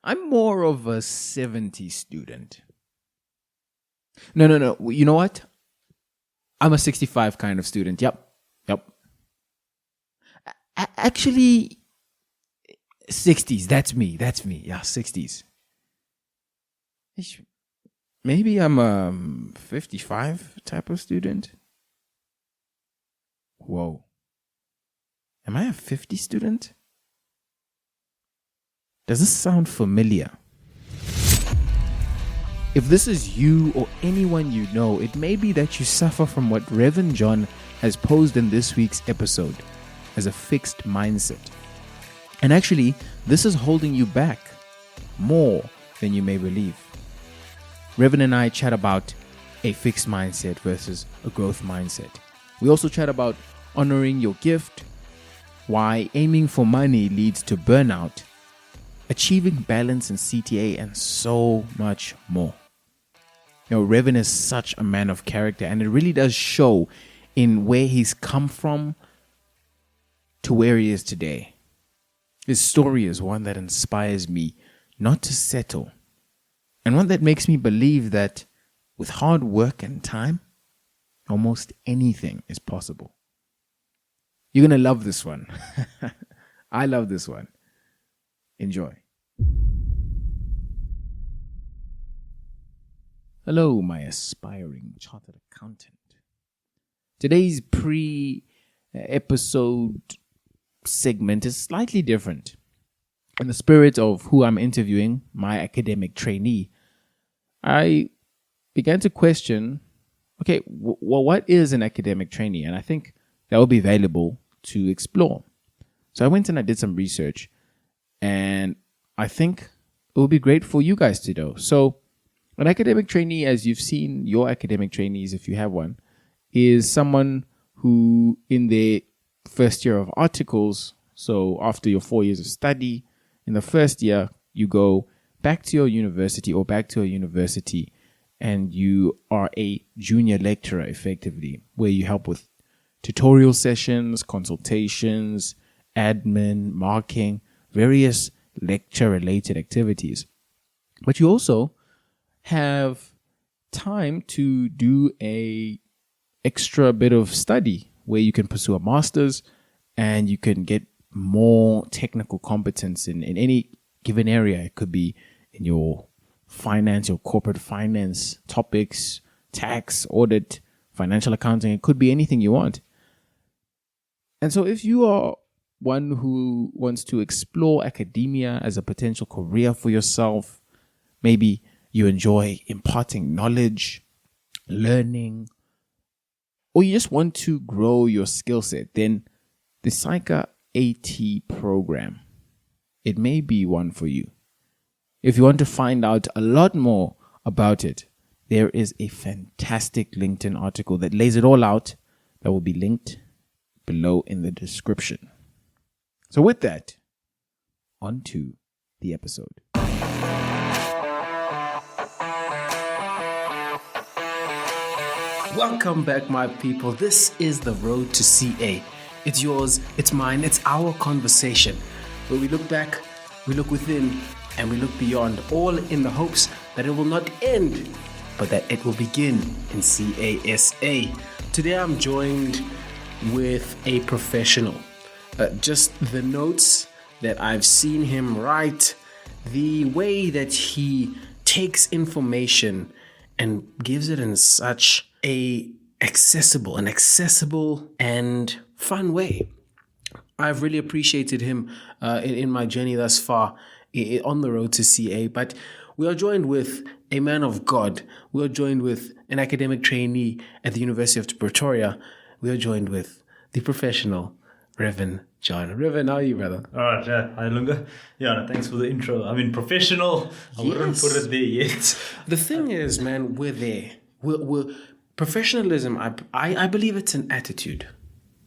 I'm more of a 70 student. No. You know what? I'm a 65 kind of student. Yep. Actually, 60s. That's me. Yeah, 60s. Maybe I'm a 55 type of student. Whoa. Am I a 50 student? Does this sound familiar? If this is you or anyone you know, it may be that you suffer from what Revin John has posed in this week's episode as a fixed mindset. And actually, this is holding you back more than you may believe. Revin and I chat about a fixed mindset versus a growth mindset. We also chat about honoring your gift, why aiming for money leads to burnout, achieving balance in CTA, and so much more. Revin is such a man of character, and it really does show in where he's come from to where he is today. His story is one that inspires me not to settle, and one that makes me believe that with hard work and time, almost anything is possible. You're going to love this one. I love this one. Enjoy. Hello, my aspiring chartered accountant. Today's pre-episode segment is slightly different. In the spirit of who I'm interviewing, my academic trainee, I began to question, okay, what is an academic trainee? And I think that will be valuable to explore. So I went and I did some research, and I think it will be great for you guys to know. So an academic trainee, as you've seen your academic trainees, if you have one, is someone who in their first year of articles, so after your 4 years of study, in the first year, you go back to your university or back to a university and you are a junior lecturer effectively, where you help with tutorial sessions, consultations, admin, marking, various lecture-related activities. But you also have time to do a extra bit of study where you can pursue a master's and you can get more technical competence in any given area. It could be in your finance, your corporate finance topics, tax, audit, financial accounting. It could be anything you want. And so if you are one who wants to explore academia as a potential career for yourself, maybe you enjoy imparting knowledge, learning, or you just want to grow your skill set, then the SAICA AT program, it may be one for you. If you want to find out a lot more about it, there is a fantastic LinkedIn article that lays it all out that will be linked below in the description. So with that, on to the episode. Welcome back, my people. This is the road to CA. It's yours, it's mine, it's our conversation, where we look back, we look within, and we look beyond, all in the hopes that it will not end, but that it will begin in CASA. Today I'm joined with a professional. Just the notes that I've seen him write, the way that he takes information and gives it in such an accessible and fun way. I've really appreciated him in my journey thus far on the road to CA. But we are joined with a man of God. We are joined with an academic trainee at the University of Pretoria. We are joined with the professional Revin John. Revin, how are you, brother? All right, hi Lunga. Yeah, thanks for the intro. I mean, professional. I wouldn't put it there yet. The thing is, man, we're there. We're professionalism. I believe it's an attitude.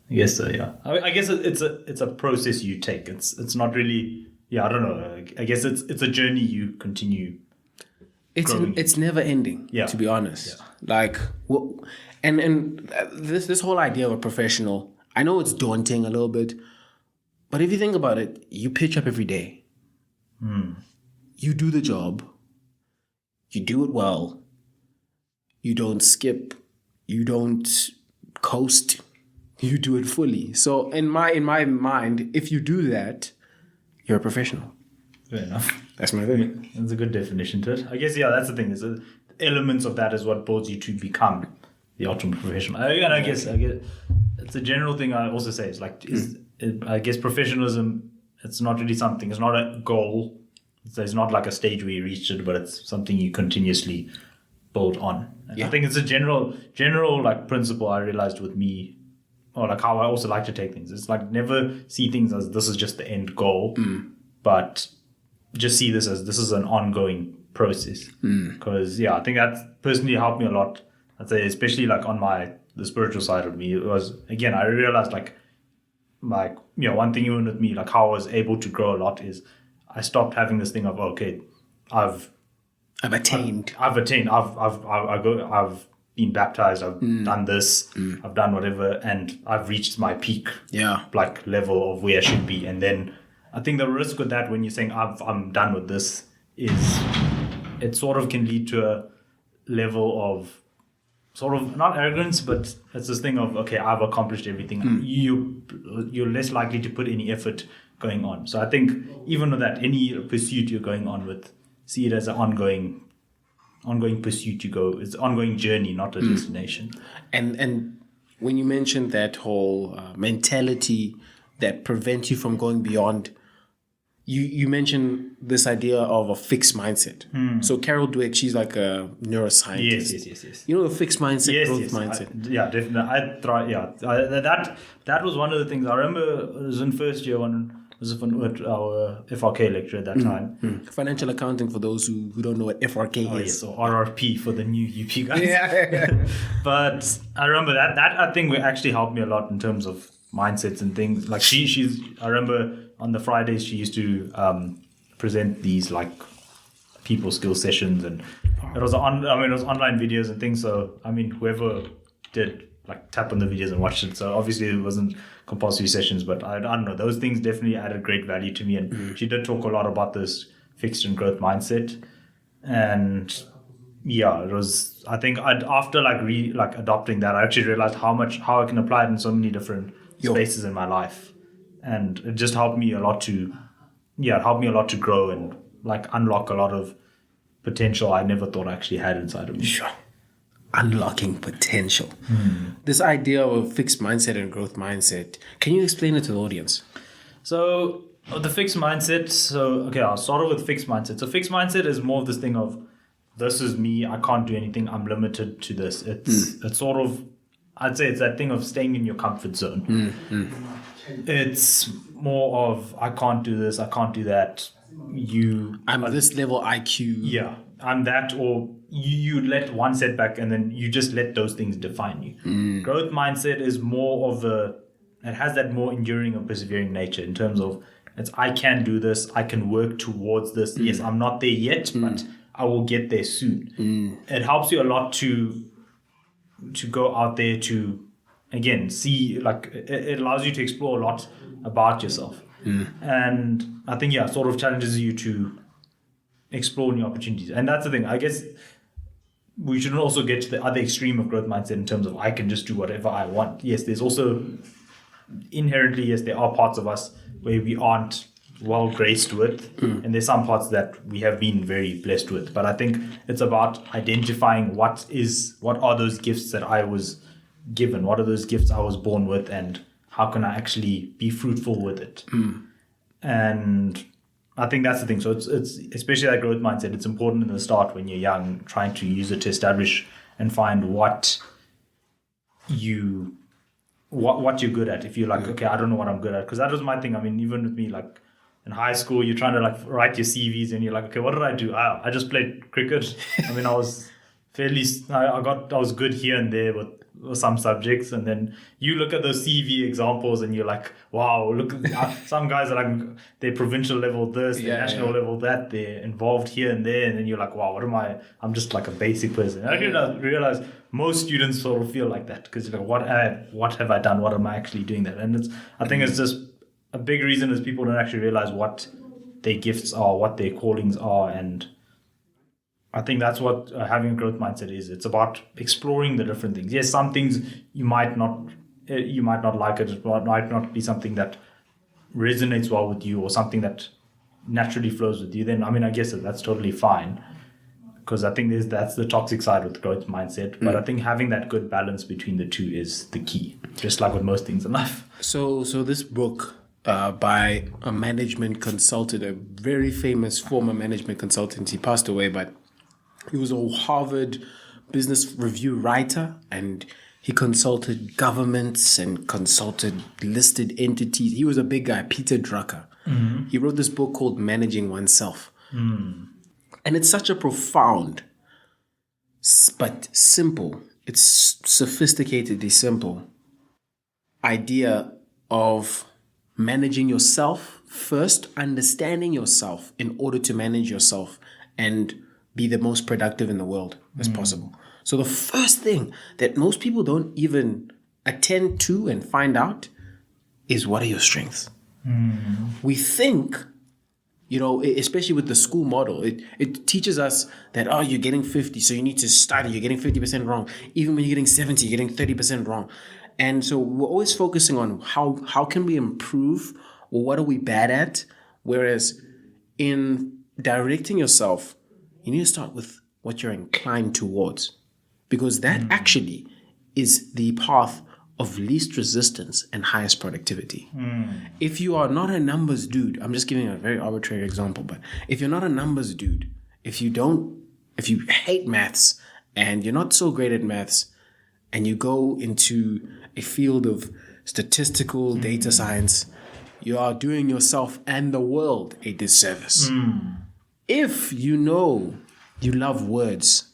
Yes, sir. Yeah. I guess it's a process you take. It's not really. Yeah, I don't know. I guess it's a journey you continue. It's never ending. Yeah. To be honest, yeah. And this whole idea of a professional, I know it's daunting a little bit, but if you think about it, you pitch up every day. you do the job, you do it well, you don't skip, you don't coast, you do it fully. So in my mind, if you do that, you're a professional. Fair enough. That's my thing. That's a good definition to it. I guess, yeah, that's the thing. Elements of that is what builds you to become the ultimate professional. I guess it's a general thing I also say. It's like, I guess professionalism, it's not really something, it's not a goal. It's not like a stage where you reach it, but it's something you continuously build on. And I think it's a general like principle I realized with me, or like how I also like to take things. It's like never see things as this is just the end goal, but just see this is an ongoing process. Because I think that personally helped me a lot. I'd say especially like on the spiritual side of me, it was, again, I realized like one thing even with me, like how I was able to grow a lot is I stopped having this thing of, okay, I've attained. I've been baptized. I've done this. I've done whatever, and I've reached my peak. Like level of where I should be. And then I think the risk with that, when you're saying I'm done with this, is it sort of can lead to a level of sort of not arrogance, but it's this thing of, okay, I've accomplished everything. You're less likely to put any effort going on. So I think even with that, any pursuit you're going on with, see it as an ongoing pursuit. It's an ongoing journey, not a destination. And when you mentioned that whole mentality that prevents you from going beyond, you mentioned this idea of a fixed mindset. So Carol Dweck, she's like a neuroscientist. Yes. You know the fixed mindset, growth mindset. Definitely. That was one of the things I remember. It was in first year when was our FRK lecture at that time. Financial accounting, for those who don't know what FRK is. Yes, or RRP for the new UP guys. But I remember that I think actually helped me a lot in terms of mindsets and things. Like I remember on the Fridays she used to present these like people skill sessions, and it was online videos and things. So I mean, whoever did like tap on the videos and watch it. So obviously it wasn't compulsory sessions, but I don't know, those things definitely added great value to me. And she did talk a lot about this fixed and growth mindset. And it was, I think after adopting that, I actually realized how I can apply it in so many different spaces in my life. And it just helped me a lot to grow and like unlock a lot of potential I never thought I actually had inside of me. Sure. Unlocking potential. This idea of a fixed mindset and growth mindset, can you explain it to the audience? So the fixed mindset, I'll start off with fixed mindset. So fixed mindset is more of this thing of, this is me, I can't do anything, I'm limited to this. It's sort of, I'd say it's that thing of staying in your comfort zone. It's more of, I can't do this, I can't do that. I'm this level IQ. Yeah, I'm that, or you let one setback and then you just let those things define you. Growth mindset is more of it has that more enduring or persevering nature in terms of, it's I can do this, I can work towards this. Yes, I'm not there yet, but I will get there soon. It helps you a lot to go out there to, again, see, like, it allows you to explore a lot about yourself. And I think, sort of challenges you to explore new opportunities. And that's the thing. I guess we shouldn't also get to the other extreme of growth mindset in terms of I can just do whatever I want. Yes, there's also inherently, there are parts of us where we aren't well graced with, and there's some parts that we have been very blessed with. But I think it's about identifying what are those gifts that I was given, what are those gifts I was born with, and how can I actually be fruitful with it. And I think that's the thing. So it's especially that growth mindset, it's important in the start when you're young, trying to use it to establish and find what you're good at. If you're like, okay, I don't know what I'm good at, because that was my thing. I mean, even with me, like in high school, you're trying to like write your CVs and you're like, okay, what did I do? I just played cricket. I mean, I was I was good here and there with some subjects, and then you look at those CV examples and you're like, wow, look, some guys are like, they're provincial level this, they're national level that, they're involved here and there, and then you're like, wow, what am I? I'm just like a basic person. And I realize most students sort of feel like that, because you're like, what have I done? What am I actually doing that? And I think it's just a big reason is people don't actually realize what their gifts are, what their callings are, and I think that's what having a growth mindset is. It's about exploring the different things. Yes, some things you might not like it. It might not be something that resonates well with you, or something that naturally flows with you. Then I guess that's totally fine, because I think that's the toxic side with growth mindset. But I think having that good balance between the two is the key, just like with most things in life. So this book by a management consultant, a very famous former management consultant, he passed away, but he was a Harvard Business Review writer, and he consulted governments and consulted listed entities. He was a big guy, Peter Drucker. Mm-hmm. He wrote this book called Managing Oneself. Mm. And it's such a profound, but simple, it's sophisticatedly simple idea of managing yourself first, understanding yourself in order to manage yourself and be the most productive in the world as possible. So the first thing that most people don't even attend to and find out is, what are your strengths? We think, especially with the school model, it teaches us that, you're getting 50, so you need to study, you're getting 50% wrong. Even when you're getting 70, you're getting 30% wrong. And so we're always focusing on how can we improve, or what are we bad at? Whereas in directing yourself, you need to start with what you're inclined towards, because that actually is the path of least resistance and highest productivity. If you are not a numbers dude, I'm just giving a very arbitrary example, but if you're not a numbers dude, if you hate maths and you're not so great at maths, and you go into a field of statistical data science, you are doing yourself and the world a disservice. If you love words,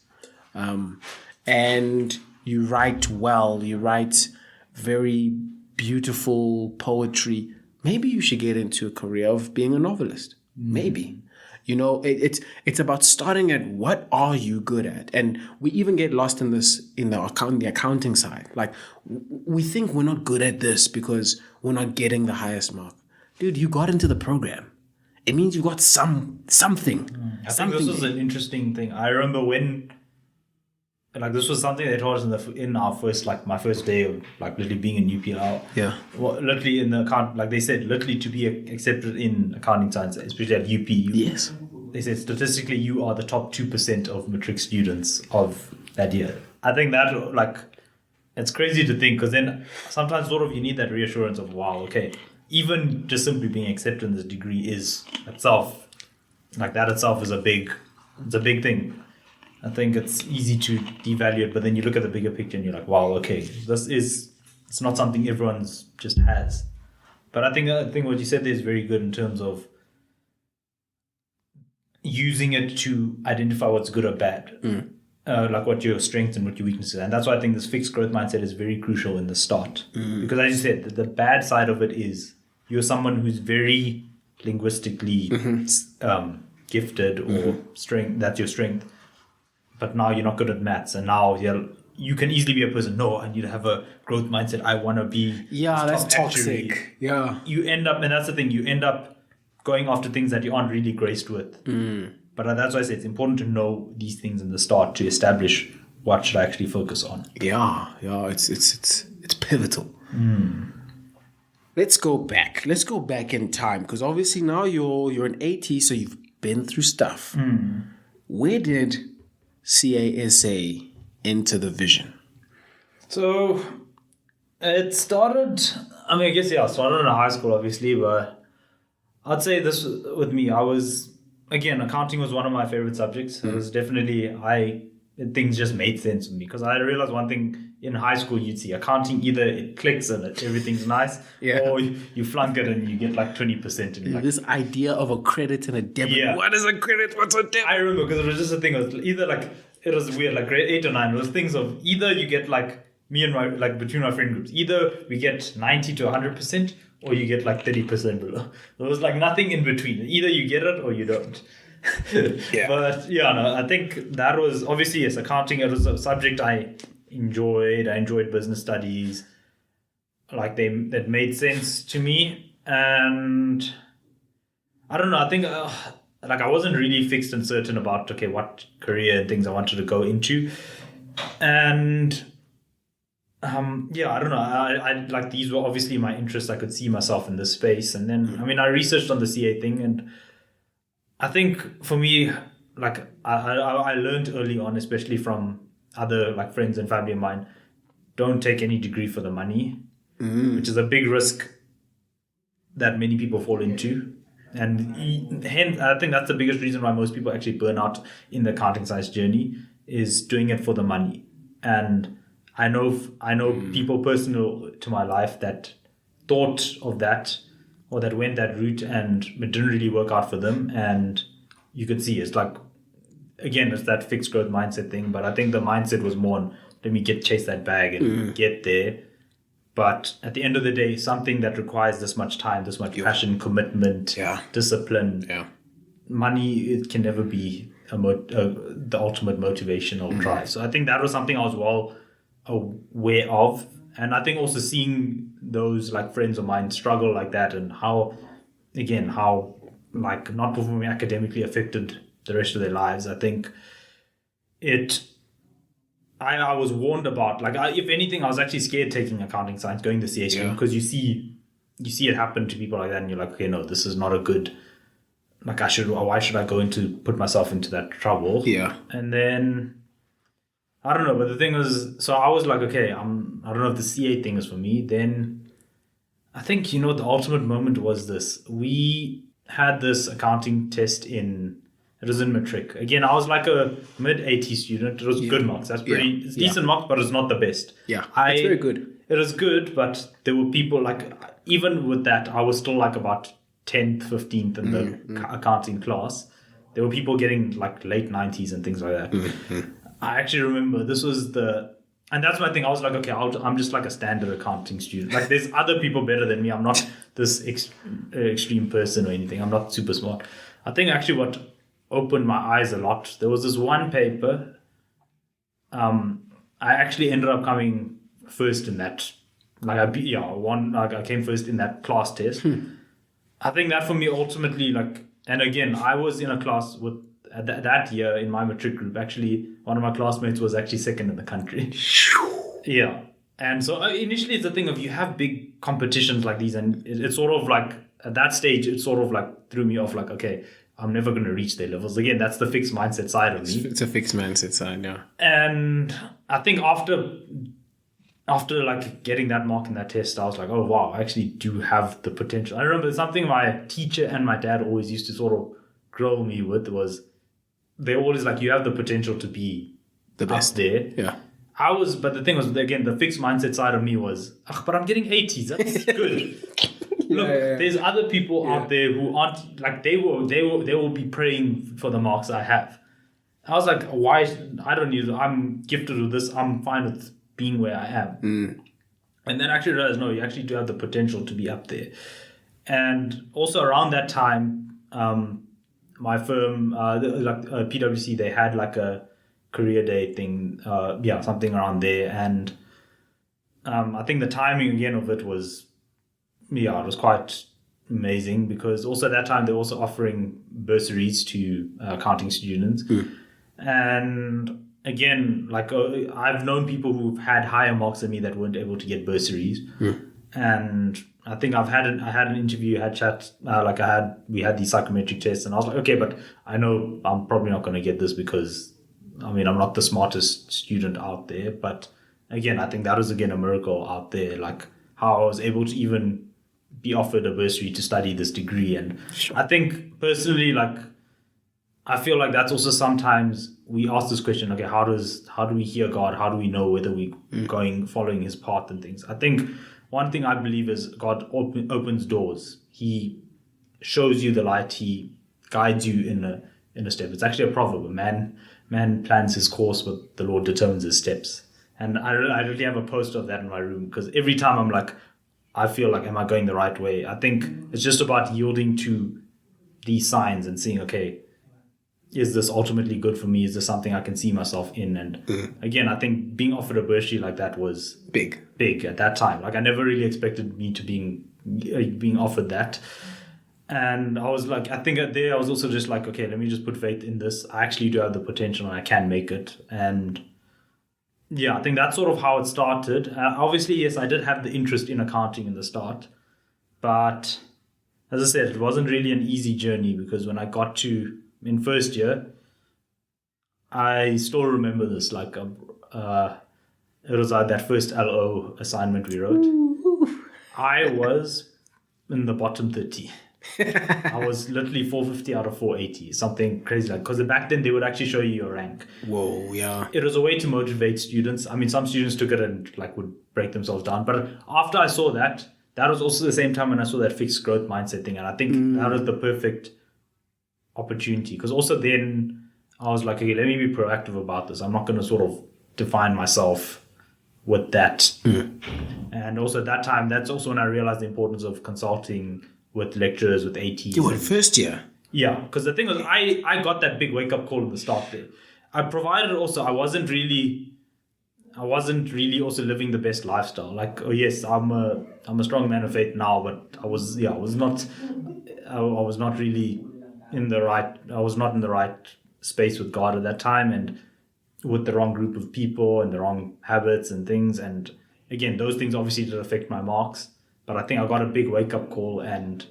and you write well, you write very beautiful poetry, maybe you should get into a career of being a novelist. Maybe. It's about starting at, what are you good at? And we even get lost in this in the accounting side. Like, we think we're not good at this because we're not getting the highest mark. Dude, you got into the program. It means you got something. I think this was an interesting thing. I remember when, this was something they taught us in our first, my first day of, literally being in UPL. Yeah. Well, literally in the account, they said, literally to be accepted in accounting science, especially at UP. Yes. They said statistically you are the top 2% of matric students of that year. I think that, it's crazy to think, because then sometimes sort of you need that reassurance of, wow, okay, even just simply being accepted in this degree is itself, that itself is it's a big thing. I think it's easy to devalue it, but then you look at the bigger picture and you're like, wow, okay, it's not something everyone's just has. But I think what you said there is very good in terms of using it to identify what's good or bad, what your strengths and what your weaknesses are. And that's why I think this fixed growth mindset is very crucial in the start. Because as you said, the bad side of it is you're someone who's very linguistically gifted, or that's your strength. But now you're not good at maths, and now you can easily be a person, no, I need to have a growth mindset. I want to be that's toxic. Actuary. Yeah. You end up, and that's the thing, you end up going after things that you aren't really graced with. But that's why I say it's important to know these things in the start to establish what should I actually focus on. Yeah, it's pivotal. Let's go back. Let's go back in time, because obviously now you're an AT, so you've been through stuff. Where did CASA enter the vision? So it started, it started in high school, obviously, but I'd say this with me, accounting was one of my favorite subjects. It was definitely, things just made sense to me, because I realized one thing in high school, you'd see accounting, either it clicks and everything's nice, or you flunk it and you get 20%. And this idea of a credit and a debit. Yeah. What is a credit? What's a debit? I remember, because it was just a thing. It was either it was weird, grade 8 or 9. It was things of either you get me and my, between my friend groups, either we get 90 to 100%, or you get 30% below. There was nothing in between. Either you get it or you don't. But I think that was obviously, yes, accounting. It was a subject I enjoyed. I enjoyed business studies. That made sense to me. And I don't know. I think like I wasn't really fixed and certain about okay what career and things I wanted to go into, and yeah, I don't know. I like these were obviously my interests. I could see myself in this space, and then I mean I researched on the CA thing, and I think for me, like I learned early on, especially from other like friends and family of mine, don't take any degree for the money, which is a big risk that many people fall into. And hence, I think that's the biggest reason why most people actually burn out in the accounting science journey is doing it for the money. And I know people personal to my life that thought of that or that went that route and it didn't really work out for them. And you could see it's like, again, it's that fixed growth mindset thing. But I think the mindset was more on, let me chase that bag and get there. But at the end of the day, something that requires this much time, this much passion, commitment, discipline, money, it can never be the ultimate motivational drive. So I think that was something I was well aware of. And I think also seeing those like friends of mine struggle like that and how like not performing academically affected the rest of their lives. I think I was warned about, like, if anything, I was actually scared taking accounting science, going the CA stream, because you see it happen to people like that, and you're like, okay, no, this is not a good, like, why should I put myself into that trouble? Yeah. And then, I don't know, but the thing was, so I was like, okay, I don't know if the CA thing is for me. Then I think, the ultimate moment was this. We had this accounting test it was in matric. Again, I was like a mid-80 student. It was good marks. That's pretty... It's decent marks, but it's not the best. Yeah, it's very good. It was good, but there were people like... Even with that, I was still like about 10th, 15th in the accounting class. There were people getting like late 90s and things like that. I actually remember this was and that's my thing. I was like, okay, I'm just like a standard accounting student. Like there's other people better than me. I'm not this extreme person or anything. I'm not super smart. I think actually what opened my eyes a lot, there was this one paper. I actually ended up coming first in that. Like I came first in that class test. I think that for me ultimately, like, and again, I was in a class with that year in my matric group. Actually, one of my classmates was actually second in the country. Yeah. And so initially it's the thing of you have big competitions like these, and it's sort of like at that stage it sort of like threw me off, like, okay, I'm never going to reach their levels. Again, that's the fixed mindset side of me. It's a fixed mindset side, yeah. And I think after like getting that mark in that test, I was like, oh wow, I actually do have the potential. I remember something my teacher and my dad always used to sort of grill me with was, they always like, you have the potential to be the best up there. Yeah. But the thing was, again, the fixed mindset side of me was, but I'm getting 80s. That's good. Look, there's other people out there who aren't, like, they will be praying for the marks I have. I was like, why? I don't need, I'm gifted with this. I'm fine with being where I am. And then actually realized, no, you actually do have the potential to be up there. And also around that time, my firm, PwC, they had like a career day thing, something around there. And I think the timing again of it was, it was quite amazing, because also at that time they're also offering bursaries to accounting students. And again, like I've known people who've had higher marks than me that weren't able to get bursaries. And I think I had an interview, had chat, we had these psychometric tests, and I was like, okay, but I know I'm probably not going to get this because, I'm not the smartest student out there. But again, I think that was again a miracle out there, like how I was able to even be offered a bursary to study this degree. And I think personally, like, I feel like that's also sometimes we ask this question, okay, how do we hear God? How do we know whether we following his path and things? I think one thing I believe is God opens doors. He shows you the light. He guides you in a step. It's actually a proverb. Man plans his course, but the Lord determines his steps. And I really have a poster of that in my room, because every time I'm like, I feel like, am I going the right way? I think it's just about yielding to these signs and seeing, okay, is this ultimately good for me? Is this something I can see myself in? And again, I think being offered a bursary like that was big at that time. Like I never really expected me to being offered that. And I was like, I think there I was also just like, okay, let me just put faith in this. I actually do have the potential and I can make it. And yeah, I think that's sort of how it started. Obviously, yes, I did have the interest in accounting in the start. But as I said, it wasn't really an easy journey because when I got to in first year, I still remember this. Like, it was like that first LO assignment we wrote. I was in the bottom 30. I was literally 450 out of 480, something crazy like. Because back then they would actually show you your rank. Whoa, yeah. It was a way to motivate students. I mean, some students took it and like would break themselves down. But after I saw that was also the same time when I saw that fixed growth mindset thing, and I think that was the perfect opportunity. Because also then I was like, okay, let me be proactive about this. I'm not going to sort of define myself with that. And also at that time, that's also when I realized the importance of consulting with lecturers, with ATs. You were first year? Yeah, because the thing was, I got that big wake-up call at the start there. I wasn't really also living the best lifestyle. Like, oh yes, I'm a strong man of faith now, but I was not really in the right space with God at that time, and with the wrong group of people and the wrong habits and things. And again, those things obviously did affect my marks, but I think I got a big wake-up call. And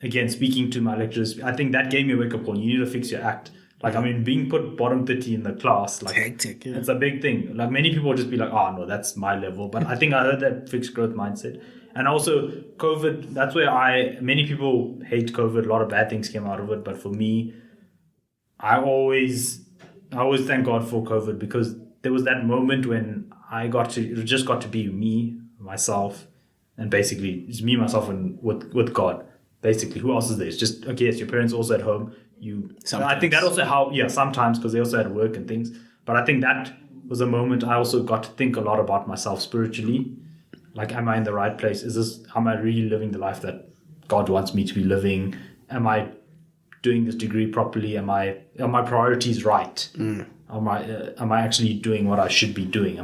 again, speaking to my lecturers, I think that gave me a wake-up call. You need to fix your act. Like, I mean, being put bottom 30 in the class, like, hectic, yeah. It's a big thing. Like, many people will just be like, oh, no, that's my level. But I think I heard that fixed growth mindset. And also, COVID, that's where many people hate COVID. A lot of bad things came out of it. But for me, I always thank God for COVID, because there was that moment when it just got to be me, myself, and basically it's me, myself, and with God. Basically, who else is there? It's just, okay, yes, your parents also at home. I think that also helped, sometimes, because they also had work and things. But I think that was a moment I also got to think a lot about myself spiritually. Like, am I in the right place? Am I really living the life that God wants me to be living? Am I doing this degree properly? Are my priorities right? Am I actually doing what I should be doing?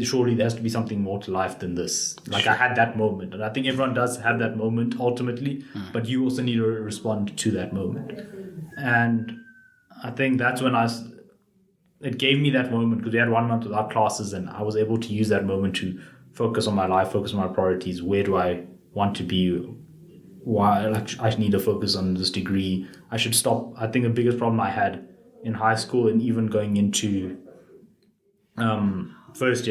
Surely there has to be something more to life than this. Like, sure. I had that moment, and I think everyone does have that moment ultimately, but you also need to respond to that moment. And I think that's when it gave me that moment, because we had 1 month without classes, and I was able to use that moment to focus on my life, focus on my priorities. Where do I want to be? Why? Like, I need to focus on this degree. I should stop. I think the biggest problem I had in high school, and even going into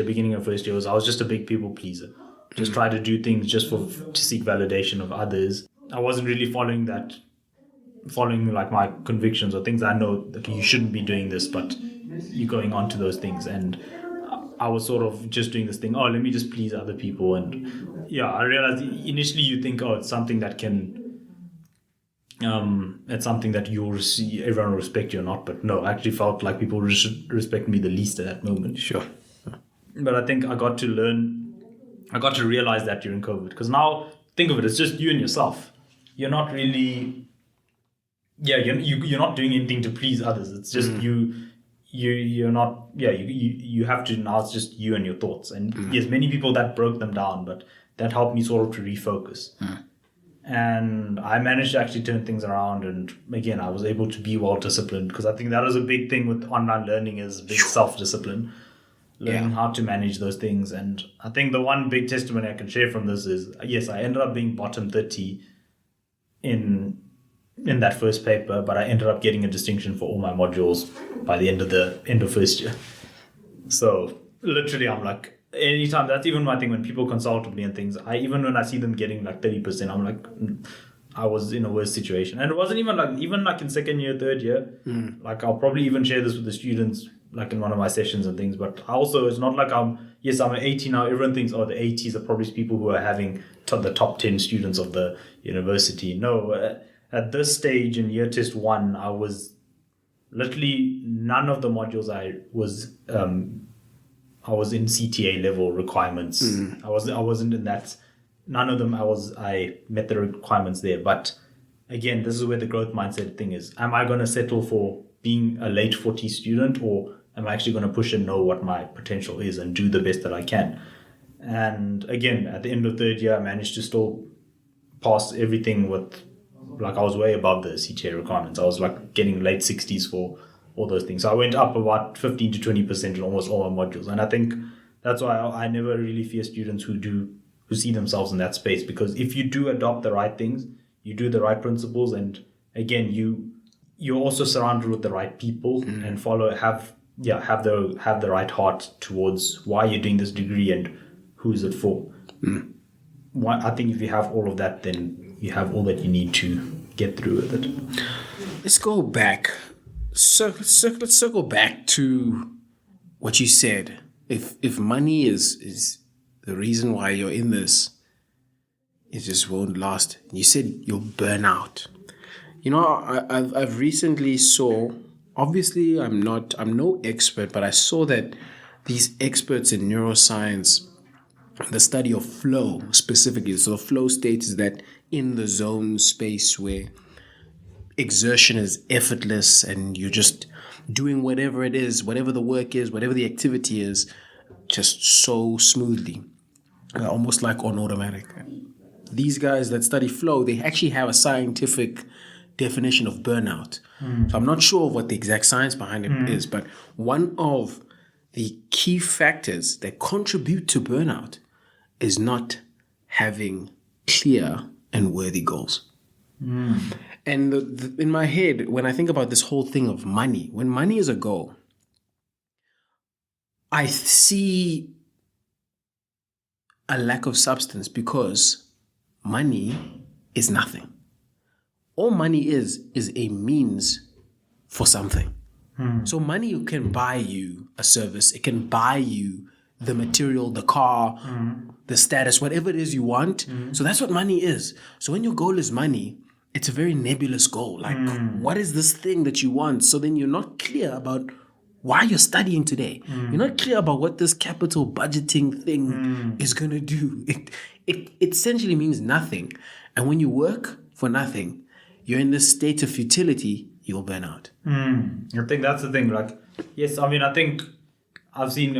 beginning of first year, was I was just a big people pleaser. Just try to do things just to seek validation of others. I wasn't really following like my convictions or things I know that you shouldn't be doing this, but you're going on to those things. And I was sort of just doing this thing, oh, let me just please other people. And yeah, I realized initially you think, oh, it's something that you'll see, everyone will respect you or not. But no, I actually felt like people should respect me the least at that moment. Sure. But I think I got to realize that during COVID, because now think of it, it's just you and yourself. You're not really, you're not doing anything to please others. It's just you're not, you have to, now it's just you and your thoughts. And yes, many people that broke them down, but that helped me sort of to refocus. And I managed to actually turn things around. And again, I was able to be well disciplined, because I think that is a big thing with online learning, is big self-discipline. Learning how to manage those things. And I think the one big testimony I can share from this is, yes, I ended up being bottom 30 in that first paper, but I ended up getting a distinction for all my modules by the end of first year. So literally, I'm like, anytime, that's even my thing when people consult with me and things, even when I see them getting like 30%, I'm like, I was in a worse situation. And it wasn't even like in second year, third year, like I'll probably even share this with the students, like in one of my sessions and things. But also, it's not like I'm an 80 now. Everyone thinks, oh, the 80s are probably people who are having the top 10 students of the university. No, at this stage in year test 1, I was literally none of the modules I was in CTA level requirements. I wasn't in that. None of them I met the requirements there. But again, this is where the growth mindset thing is. Am I going to settle for being a late 40 student, or am I actually going to push and know what my potential is and do the best that I can? And again, at the end of third year, I managed to still passed everything with, like, I was way above the CTA requirements. I was like getting late 60s for all those things. So I went up about 15 to 20% in almost all my modules. And I think that's why I never really fear students who see themselves in that space, because if you do adopt the right things, you do the right principles, and again, you're also surrounded with the right people and have the right heart towards why you're doing this degree and who is it for. I think if you have all of that, then you have all that you need to get through with it. Let's go back. Let's circle back to what you said. If money is the reason why you're in this, it just won't last. You said you'll burn out. You know, I've recently saw. Obviously, I'm no expert, but I saw that these experts in neuroscience, the study of flow specifically. So flow state is that in the zone space where exertion is effortless and you're just doing whatever it is, whatever the work is, whatever the activity is, just so smoothly, almost like on automatic. These guys that study flow, they actually have a scientific definition of burnout. So I'm not sure of what the exact science behind it is, but one of the key factors that contribute to burnout is not having clear and worthy goals. And in my head, when I think about this whole thing of money, when money is a goal, I see a lack of substance because money is nothing. All money is a means for something. So money can buy you a service. It can buy you the material, the car, the status, whatever it is you want. So that's what money is. So when your goal is money, it's a very nebulous goal. Like, what is this thing that you want? So then you're not clear about why you're studying today. You're not clear about what this capital budgeting thing is going to do. It essentially means nothing. And when you work for nothing, you're in this state of futility, you'll burn out. I think that's the thing. Like, yes, I mean, I think I've seen,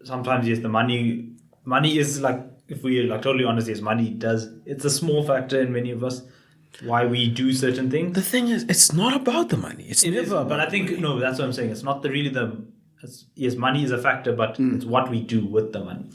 sometimes, yes, the money is like, if we're like totally honest, yes, it's a small factor in many of us, why we do certain things. The thing is, it's not about the money. It's never about but I think, money. no, that's what I'm saying. It's not yes, money is a factor, but it's what we do with the money.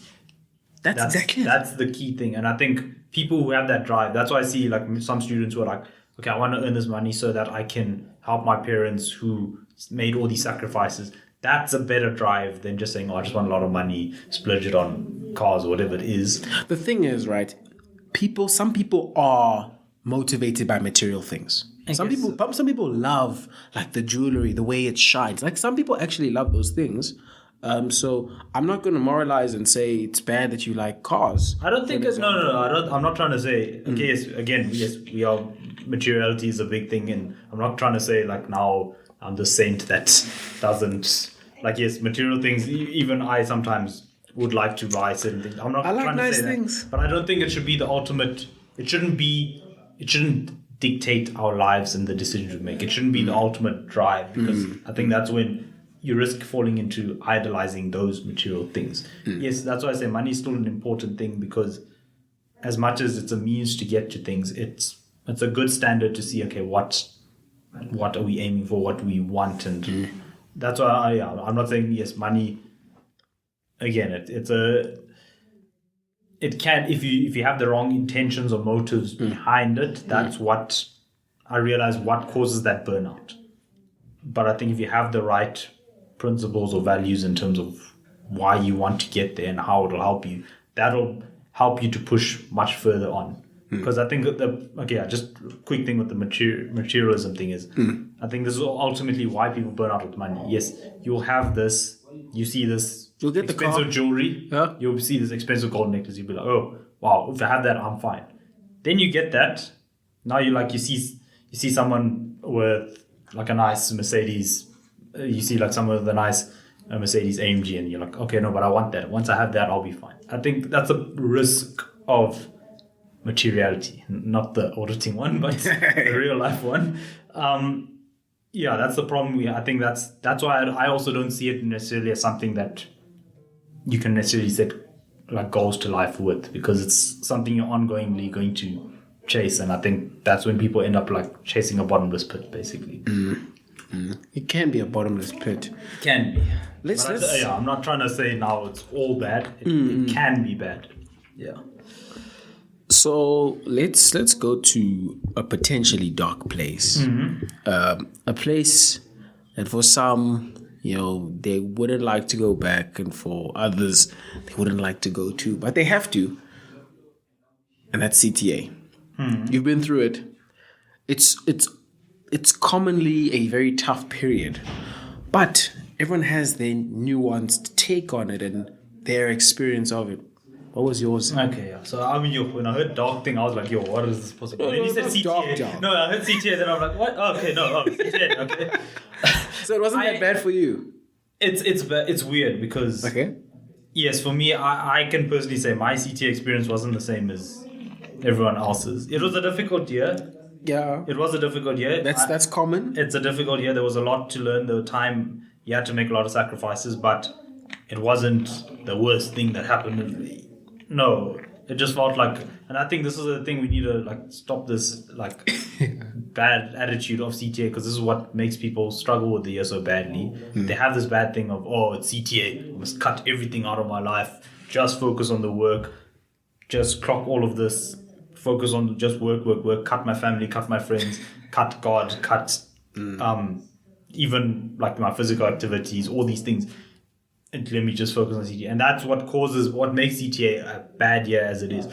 That's exactly it. That's the key thing. And I think people who have that drive, that's why I see like some students who are like, okay, I want to earn this money so that I can help my parents who made all these sacrifices. That's a better drive than just saying, I just want a lot of money, splurge it on cars or whatever it is. The thing is, right, some people are motivated by material things. Some people love like the jewelry, the way it shines. Like some people actually love those things. So I'm not going to moralize and say it's bad that you like cars. I don't think it's no. I'm not trying to say. Okay, yes, we are. Materiality is a big thing, and I'm not trying to say like now I'm the saint that doesn't like. Yes, material things. Even I sometimes would like to buy certain things. I'm not trying to say that, but I don't think it should be the ultimate. It shouldn't dictate our lives and the decisions we make. It shouldn't be the ultimate drive, because I think that's when you risk falling into idolizing those material things. Yes, that's why I say money is still an important thing, because as much as it's a means to get to things, it's a good standard to see, okay, what are we aiming for, what do we want, and that's why I'm not saying yes, money. Again, it can, if you have the wrong intentions or motives behind it, that's what I realize what causes that burnout. But I think if you have the right principles or values in terms of why you want to get there and how it'll help you, that'll help you to push much further on. Because I think just a quick thing with the materialism thing is, I think this is ultimately why people burn out with money. Yes, you'll have this, you see this You'll get expensive jewelry, you'll see this expensive gold necklace, you'll be like, oh, wow, if I have that, I'm fine. Then you get that, now you see someone with like a nice Mercedes, you see like someone with a nice Mercedes AMG, and you're like, okay, no, but I want that. Once I have that, I'll be fine. I think that's a risk of materiality, not the auditing one, but the real life one. That's the problem. I think that's why I also don't see it necessarily as something that you can necessarily set like goals to life with, because it's something you're ongoingly going to chase, and I think that's when people end up like chasing a bottomless pit, basically. It can be a bottomless pit. Can be. Let's- I'm not trying to say now it's all bad. It can be bad. Yeah. So let's go to a potentially dark place, a place that for some, they wouldn't like to go back, and for others, they wouldn't like to go to, but they have to, and that's CTA. You've been through it. It's commonly a very tough period, but everyone has their nuanced take on it and their experience of it. What was yours? Okay, yeah. So I mean, when I heard dark thing, I was like, what is this possible? Then you said CTA. Dark. No, I heard CTA, then I'm like, what? Oh, okay, no, CTA, okay. So it wasn't that bad for you. It's weird because yes, for me, I can personally say my CTA experience wasn't the same as everyone else's. It was a difficult year. Yeah. It was a difficult year. That's common. It's a difficult year. There was a lot to learn. There was time. You had to make a lot of sacrifices, but it wasn't the worst thing that happened. No, it just felt like, and I think this is the thing, we need to like stop this like bad attitude of CTA, because this is what makes people struggle with the year so badly. They have this bad thing of, it's CTA, I must cut everything out of my life, just focus on the work, just clock all of this, focus on just work, cut my family, cut my friends, cut God, cut even like my physical activities, all these things. And let me just focus on CTA. And that's what makes CTA a bad year as it is.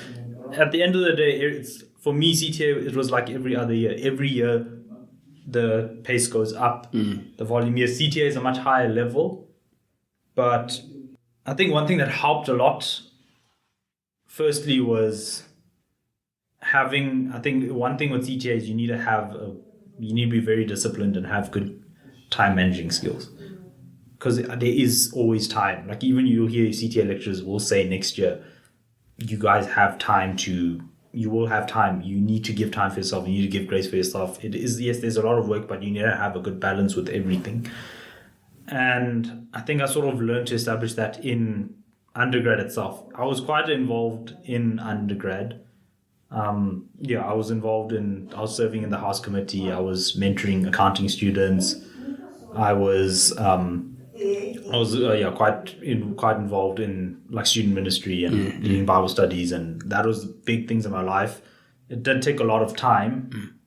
At the end of the day, for me, CTA, it was like every other year. Every year, the pace goes up. The volume here. CTA is a much higher level. But I think one thing that helped a lot, firstly, was having, I think one thing with CTA is you need to be very disciplined and have good time managing skills. Because there is always time. Like even you'll hear CTA lecturers will say next year, you guys have time you will have time. You need to give time for yourself. You need to give grace for yourself. It is, yes, there's a lot of work, but you need to have a good balance with everything. And I think I sort of learned to establish that in undergrad itself. I was quite involved in undergrad. I was serving in the house committee. I was mentoring accounting students. I was quite involved in like student ministry and leading Bible studies, and that was big things in my life. It did take a lot of time.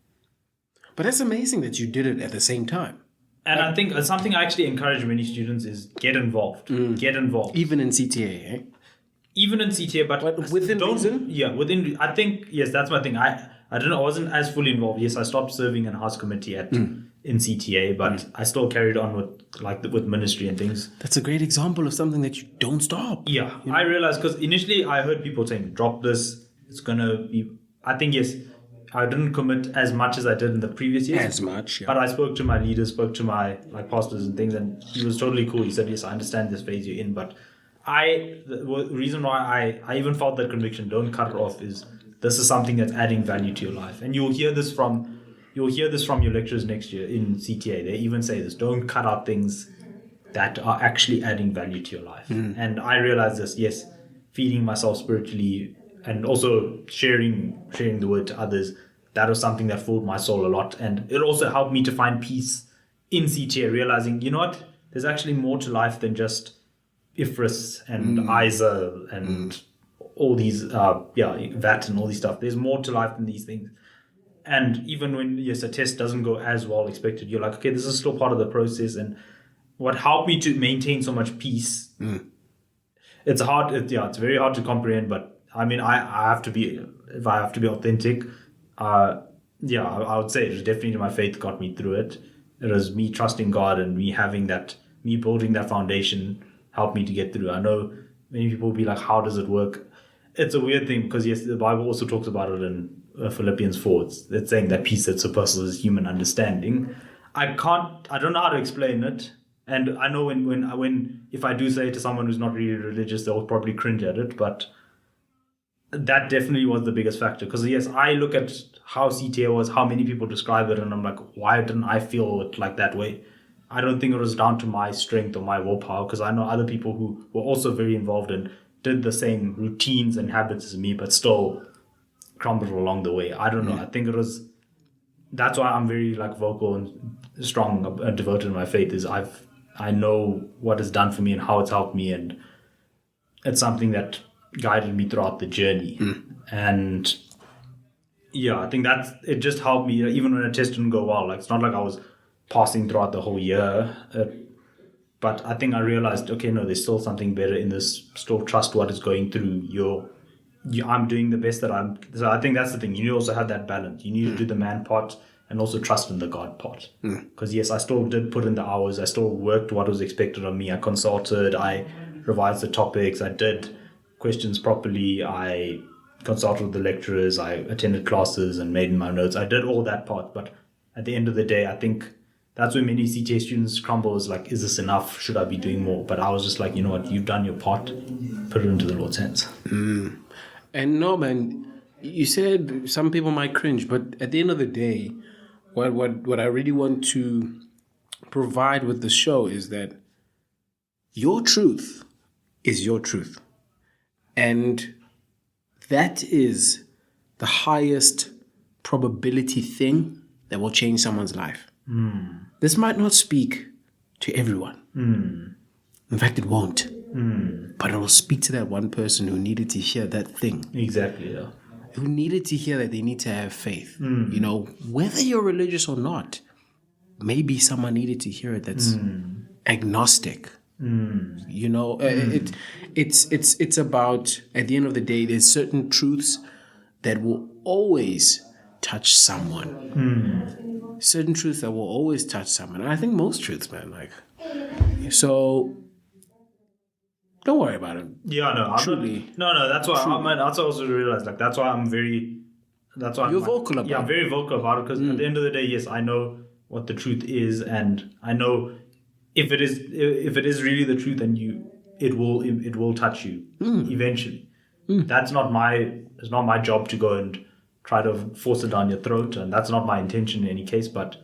But that's amazing that you did it at the same time. And I think something I actually encourage many students is get involved. Get involved. Even in CTA, eh? Even in CTA, but within reason? Yeah, within. I think, yes, that's my thing. I wasn't as fully involved. Yes, I stopped serving in house committee in CTA, but I still carried on with ministry and things. That's a great example of something that you don't stop. Yeah, I realized, because initially I heard people saying, drop this, it's going to be... I think, yes, I didn't commit as much as I did in the previous years. As much, yeah. But I spoke to my leaders, spoke to my pastors and things, and he was totally cool. He said, yes, I understand this phase you're in, but the reason why I even felt that conviction, don't cut it off, is this is something that's adding value to your life. And you'll hear this from your lecturers next year in CTA. They even say this: don't cut out things that are actually adding value to your life. And I realized this, yes, feeding myself spiritually and also sharing the word to others, that was something that filled my soul a lot. And it also helped me to find peace in CTA, realizing, you know what, there's actually more to life than just IFRS and ISA and all these, VAT and all these stuff. There's more to life than these things. And even when, yes, a test doesn't go as well expected, you're like, okay, this is still part of the process. And what helped me to maintain so much peace, it's very hard to comprehend, but I mean, I have to be authentic, I would say it was definitely my faith got me through it. It was me trusting God and me building that foundation helped me to get through. I know many people will be like, how does it work? It's a weird thing because, yes, the Bible also talks about it in Philippians 4. It's saying that peace that surpasses human understanding. I don't know how to explain it. And I know when if I do say it to someone who's not really religious, they'll probably cringe at it. But that definitely was the biggest factor. Because, yes, I look at how CTA was, how many people describe it, and I'm like, why didn't I feel it like that way? I don't think it was down to my strength or my willpower, because I know other people who were also very involved and did the same routines and habits as me, but still crumbled along the way. I don't know. I think that's why I'm very like vocal and strong and devoted in my faith. Is I know what it's done for me and how it's helped me, and it's something that guided me throughout the journey. And yeah, I think it just helped me even when a test didn't go well. Like, it's not like I was passing throughout the whole year, but I think I realized, okay, no, there's still something better in this. Still trust what is going through. I'm doing the best that I'm. So I think that's the thing. You also have that balance. You need to do the man part and also trust in the God part. Because yes, I still did put in the hours. I still worked what was expected of me. I consulted. I revised the topics. I did questions properly. I consulted with the lecturers. I attended classes and made my notes. I did all that part. But at the end of the day, I think that's where many CTA students crumble, is like, is this enough? Should I be doing more? But I was just like, you know what? You've done your part. Put it into the Lord's hands. And no, man, you said some people might cringe, but at the end of the day, what I really want to provide with the show is that your truth is your truth. And that is the highest probability thing that will change someone's life. This might not speak to everyone. In fact, it won't. But it will speak to that one person who needed to hear that thing. Exactly, yeah. Who needed to hear that they need to have faith. You know, whether you're religious or not, maybe someone needed to hear it that's agnostic. You know, it's about, at the end of the day, there's certain truths that will always touch someone. Certain truths that will always touch someone. And I think most truths, man, like, so don't worry about it. Yeah, no, Truly. No, that's why that's what I also realized. Like, that's why I'm very. That's why You're vocal about it. Yeah, I'm very vocal about it, because at the end of the day, yes, I know what the truth is, and I know if it is really the truth, and it will touch you eventually. It's not my job to go and try to force it down your throat, and that's not my intention in any case. But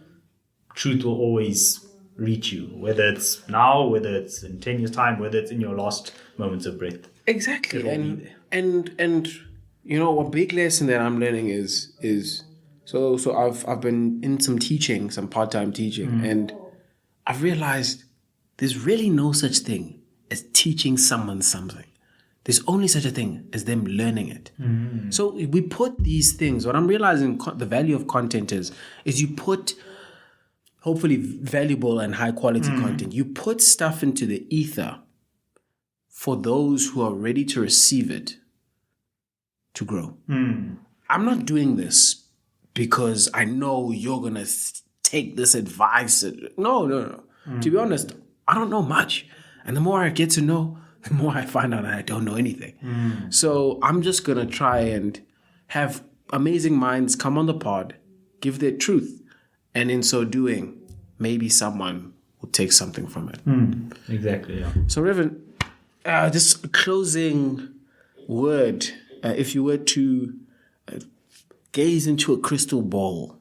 truth will always reach you, whether it's now, whether it's in 10 years' time, whether it's in your last moments of breath. Exactly. And you know, a big lesson that I'm learning is so I've been in some part-time teaching, and I've realized there's really no such thing as teaching someone something. There's only such a thing as them learning it. So we put these things, what I'm realizing the value of content is you put hopefully valuable and high quality content. You put stuff into the ether for those who are ready to receive it to grow. I'm not doing this because I know you're going to take this advice. No. To be honest, I don't know much. And the more I get to know, the more I find out that I don't know anything. So I'm just going to try and have amazing minds come on the pod, give their truth. And in so doing, maybe someone will take something from it. Exactly, yeah. So, Revin, just a closing word. If you were to gaze into a crystal ball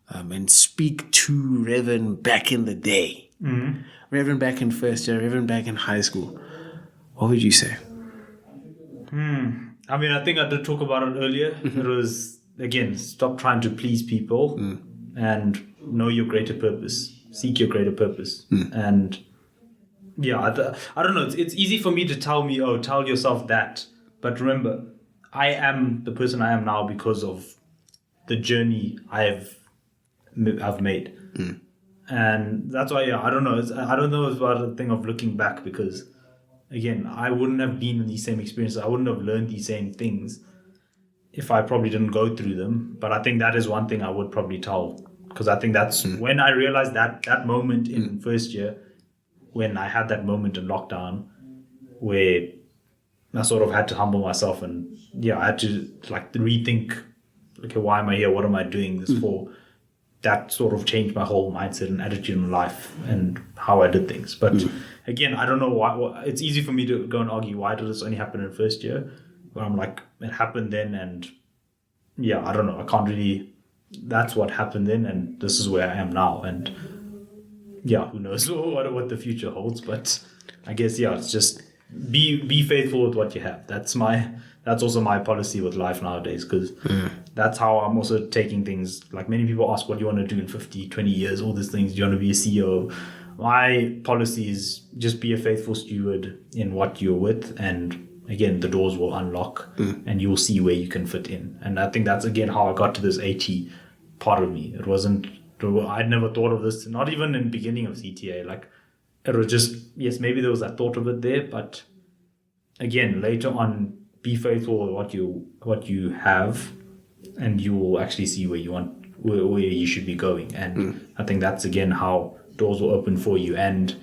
and speak to Revin back in the day, Revin back in first year, Revin back in high school, what would you say? I mean, I think I did talk about it earlier. It was, again, stop trying to please people and know your greater purpose. Seek your greater purpose. And yeah, I don't know. It's easy for me to tell yourself that. But remember, I am the person I am now because of the journey I've made. And that's why, I don't know. I don't know about the thing of looking back, because, again, I wouldn't have been in these same experiences. I wouldn't have learned these same things if I probably didn't go through them. But I think that is one thing I would probably tell, because I think that's when I realized that moment in first year, when I had that moment in lockdown, where I sort of had to humble myself, and I had to like rethink, okay, why am I here? What am I doing this for? That sort of changed my whole mindset and attitude in life and how I did things. But again, I don't know why. It's easy for me to go and argue, why did this only happen in first year? But I'm like, it happened then, and I don't know. I can't really. That's what happened then, and this is where I am now. And who knows what the future holds? But I guess it's just be faithful with what you have. That's also my policy with life nowadays, because that's how I'm also taking things. Like, many people ask, what do you want to do in 50, 20 years, all these things. Do you want to be a CEO? My policy is just be a faithful steward in what you're with, and again, the doors will unlock and you'll see where you can fit in. And I think that's, again, how I got to this AT part of me. I'd never thought of this, not even in the beginning of CTA. Like, it was just, yes, maybe there was that thought of it there, but again, later on, be faithful with what you have, and you will actually see where you should be going. And I think that's, again, how doors will open for you. And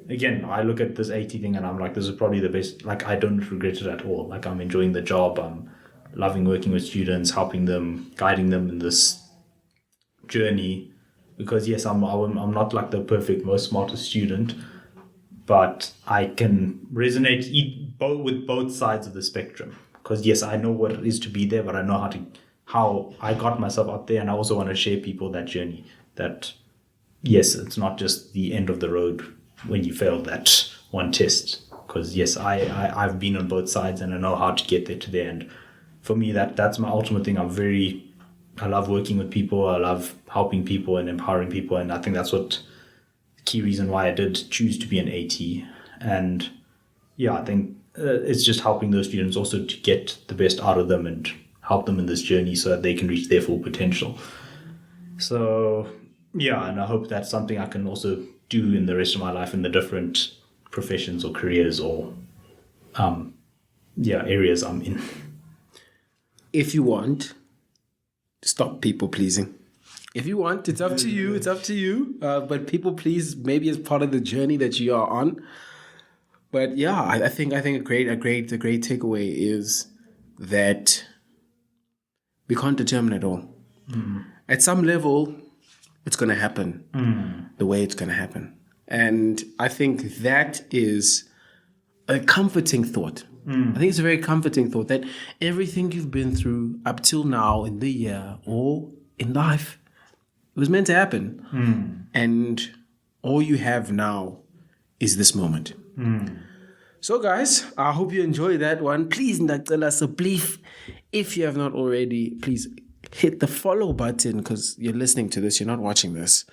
again, I look at this AT thing and I'm like, this is probably the best. Like, I don't regret it at all. Like, I'm enjoying the job. I'm loving working with students, helping them, guiding them in this journey. Because yes, I'm not like the perfect, most smartest student, but I can resonate with both sides of the spectrum. Because yes, I know what it is to be there, but I know how I got myself up there, and I also want to share people that journey. That yes, it's not just the end of the road when you failed that one test. Because yes, I've been on both sides and I know how to get there to the end. For me, that's my ultimate thing. I love working with people. I love helping people and empowering people. And I think that's what key reason why I did choose to be an AT. And yeah, I think it's just helping those students also to get the best out of them and help them in this journey so that they can reach their full potential. So yeah, and I hope that's something I can also do in the rest of my life in the different professions or careers or areas I'm in. If you want, stop people pleasing. If you want, it's up to you. It's up to you. But people please maybe as part of the journey that you are on. But yeah, I think a great takeaway is that we can't determine it all. At some level, it's going to happen the way it's going to happen. And I think that is a comforting thought. I think it's a very comforting thought that everything you've been through up till now in the year or in life, it was meant to happen. And all you have now is this moment. So guys, I hope you enjoyed that one. Please, if you have not already, please hit the follow button, because you're listening to this, you're not watching this.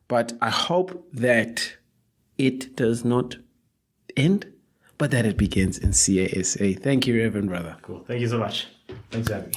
But I hope that it does not end, but that it begins in CASA. Thank you, Reverend Brother. Cool. Thank you so much. Thanks for having me.